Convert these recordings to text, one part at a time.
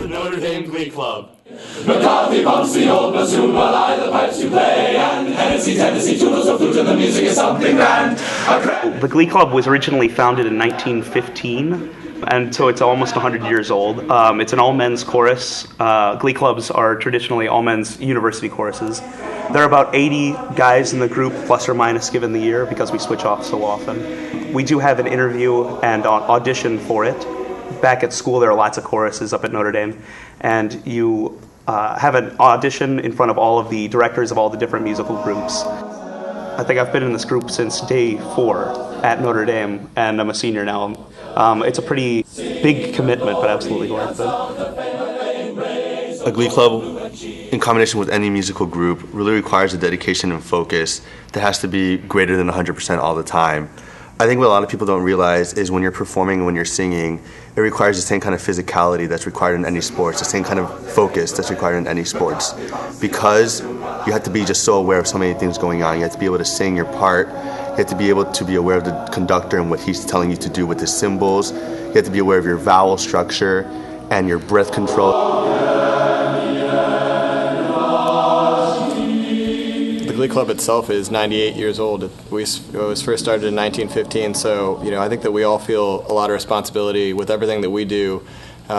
the Notre Dame Glee Club. McCarthy bumps the old bassoon while I the pipes you play, and Hennessy, Tennessee, toodles the flute, and the music is something grand. The Glee Club was originally founded in 1915, and so it's almost 100 years old. It's an all-men's chorus. Glee clubs are traditionally all-men's university choruses. There are about 80 guys in the group, plus or minus, given the year, because we switch off so often. We do have an interview and audition for it. Back at school, there are lots of choruses up at Notre Dame, and you have an audition in front of all of the directors of all the different musical groups. I think I've been in this group since day 4 at Notre Dame, and I'm a senior now. It's a pretty big commitment, but absolutely worth it. A Glee Club, in combination with any musical group, really requires a dedication and focus that has to be greater than 100% all the time. I think what a lot of people don't realize is when you're performing and when you're singing, it requires the same kind of physicality that's required in any sports, the same kind of focus that's required in any sports. Because you have to be just so aware of so many things going on. You have to be able to sing your part. You have to be able to be aware of the conductor and what he's telling you to do with the cymbals. You have to be aware of your vowel structure and your breath control. The Glee Club itself is 98 years old. It was first started in 1915, so I think that we all feel a lot of responsibility with everything that we do,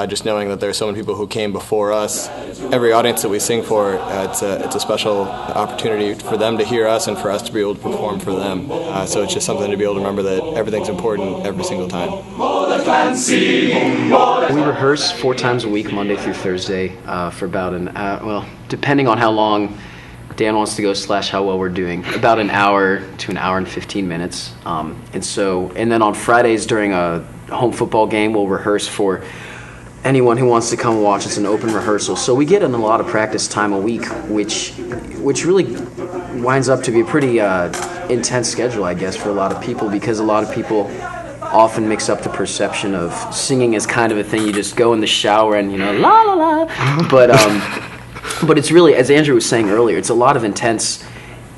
just knowing that there are so many people who came before us. Every audience that we sing for, it's a special opportunity for them to hear us and for us to be able to perform for them. So it's just something to be able to remember that everything's important every single time. We rehearse 4 times a week, Monday through Thursday, for about an hour, well, depending on how long Dan wants to go / how well we're doing, about an hour to an hour and 15 minutes. And then on Fridays during a home football game, we'll rehearse for anyone who wants to come watch. It's an open rehearsal. So we get in a lot of practice time a week, which really winds up to be a pretty intense schedule, I guess, for a lot of people, because a lot of people often mix up the perception of singing as kind of a thing you just go in the shower and, la la la. But it's really, as Andrew was saying earlier, it's a lot of intense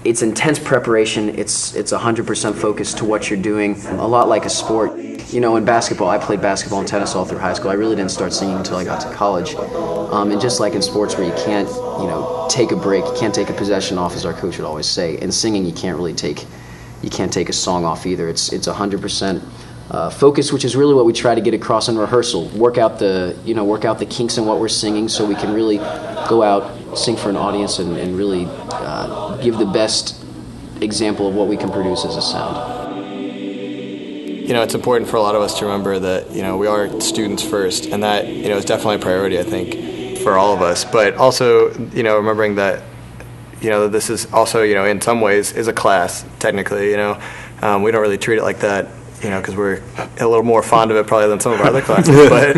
preparation. It's 100% focused to what you're doing, a lot like a sport. In basketball, I played basketball and tennis all through high school. I really didn't start singing until I got to college. And just like in sports where you can't, take a break, you can't take a possession off, as our coach would always say. In singing, you can't take a song off either. It's 100% focus, which is really what we try to get across in rehearsal. Work out the kinks in what we're singing, so we can really go out, sing for an audience, and really give the best example of what we can produce as a sound. It's important for a lot of us to remember that we are students first, and that is definitely a priority, I think, for all of us. But also, remembering that this is also in some ways is a class technically. We don't really treat it like that, because we're a little more fond of it probably than some of our other classes. But,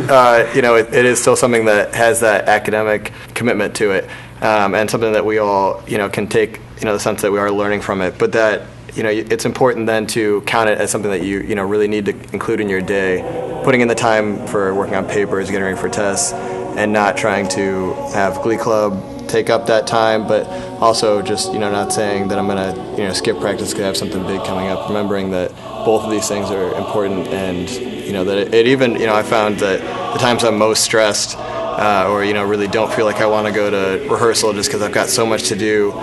it is still something that has that academic commitment to it, and something that we all, can take, the sense that we are learning from it. But that, it's important then to count it as something that you really need to include in your day, putting in the time for working on papers, getting ready for tests, and not trying to have Glee Club take up that time, but also just, not saying that I'm going to, skip practice because I have something big coming up, remembering that both of these things are important, and, that it even, I found that the times I'm most stressed or, really don't feel like I want to go to rehearsal just because I've got so much to do,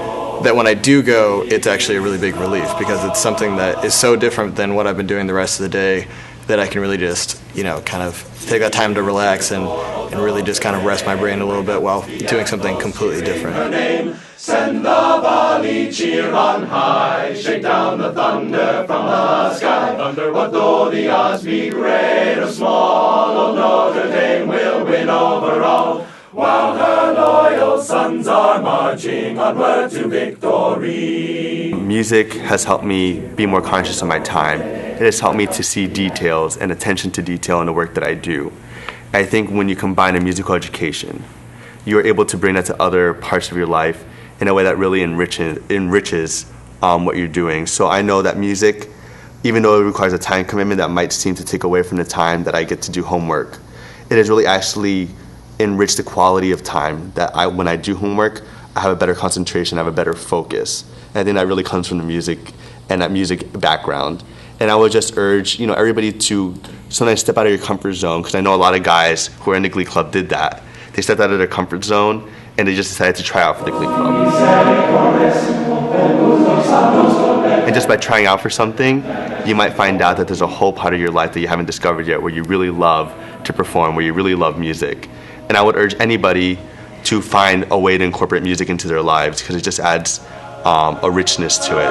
that when I do go, it's actually a really big relief, because it's something that is so different than what I've been doing the rest of the day, that I can really just, kind of take that time to relax and really just kind of rest my brain a little bit while doing something completely different. Send the volley, cheer on high, shake down the thunder from the sky. Thunder, what though the odds be great or small, old Notre Dame will win over all, while her loyal sons are marching onward to victory. Music has helped me be more conscious of my time. It has helped me to see details and attention to detail in the work that I do. I think when you combine a musical education, you are able to bring that to other parts of your life in a way that really enriches what you're doing. So I know that music, even though it requires a time commitment that might seem to take away from the time that I get to do homework, it has really actually enriched the quality of time that when I do homework, I have a better concentration, I have a better focus. And I think that really comes from the music and that music background. And I would just urge, everybody to sometimes step out of your comfort zone, because I know a lot of guys who are in the Glee Club did that. They They stepped out of their comfort zone, and they just decided to try out for the Glee Club. And just by trying out for something, you might find out that there's a whole part of your life that you haven't discovered yet, where you really love to perform, where you really love music. And I would urge anybody to find a way to incorporate music into their lives, because it just adds a richness to it.